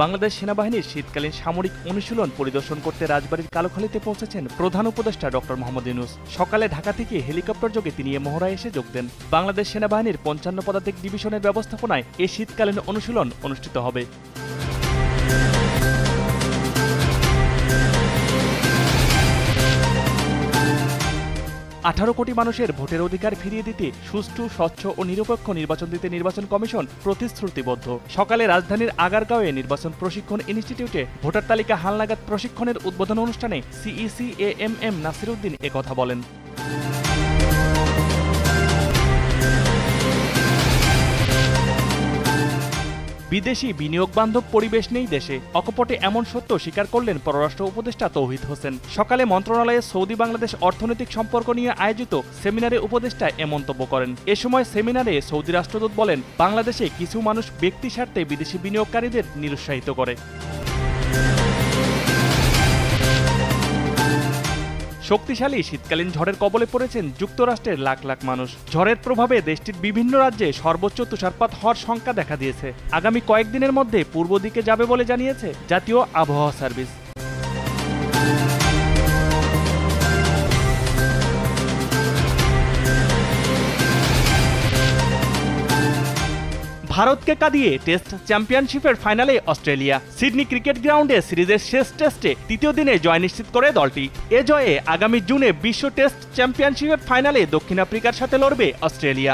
বাংলাদেশ সেনাবাহিনীর শীতকালীন সামরিক অনুশীলন পরিদর্শন করতে রাজবাড়ীর কালোখালীতে পৌঁছেছেন প্রধান উপদেষ্টা ডক্টর মোহাম্মদ ইউনূস। সকালে ঢাকা থেকে হেলিকপ্টার যোগে তিনি এ মহড়ায় এসে যোগ দেন। বাংলাদেশ সেনাবাহিনীর ৫৫ পদাতিক ডিভিশনের ব্যবস্থাপনায় এ শীতকালীন অনুশীলন অনুষ্ঠিত হবে। $18 কোটি মানুষের ভোটের অধিকার ফিরিয়ে দিতে সুষ্ঠু, স্বচ্ছ ও নিরপেক্ষ নির্বাচন দিতে নির্বাচন কমিশন প্রতিশ্রুতিবদ্ধ। সকালে রাজধানীর আগারগাঁওয়ে নির্বাচন প্রশিক্ষণ ইনস্টিটিউটে ভোটার তালিকা হালনাগাদ প্রশিক্ষণের উদ্বোধন অনুষ্ঠানে সিইসি এএমএম নাসির উদ্দিন একথা বলেন। বিদেশি বিনিয়োগ বান্ধব পরিবেশ নেই দেশে, অকপটে এমন সত্য স্বীকার করলেন পররাষ্ট্র উপদেষ্টা তৌহিদ হোসেন। সকালে মন্ত্রণালয়ে সৌদি বাংলাদেশ অর্থনৈতিক সম্পর্ক নিয়ে আয়োজিত সেমিনারে উপদেষ্টা এ মন্তব্য করেন। এ সময় সেমিনারে সৌদি রাষ্ট্রদূত বলেন, বাংলাদেশে কিছু মানুষ ব্যক্তি স্বার্থে বিদেশি বিনিয়োগকারীদের নিরুৎসাহিত করে। শক্তিশালী শীতকালীন ঝড়ের কবলে পড়েছেন যুক্তরাষ্ট্রের লাখ লাখ মানুষ। ঝড়ের প্রভাবে দেশটির বিভিন্ন রাজ্যে সর্বোচ্চ তুষারপাত হওয়ার শঙ্কা দেখা দিয়েছে। আগামী কয়েকদিনের মধ্যে পূর্ব দিকে যাবে বলে জানিয়েছে জাতীয় আবহাওয়া সার্ভিস। ভারতকে কাঁদিয়ে টেস্ট চ্যাম্পিয়নশিপের ফাইনালে অস্ট্রেলিয়া। সিডনি ক্রিকেট গ্রাউন্ডে সিরিজের শেষ টেস্টে তৃতীয় দিনে জয় নিশ্চিত করে দলটি। এ জয়ে আগামী জুনে বিশ্ব টেস্ট চ্যাম্পিয়নশিপের ফাইনালে দক্ষিণ আফ্রিকার সাথে লড়বে অস্ট্রেলিয়া।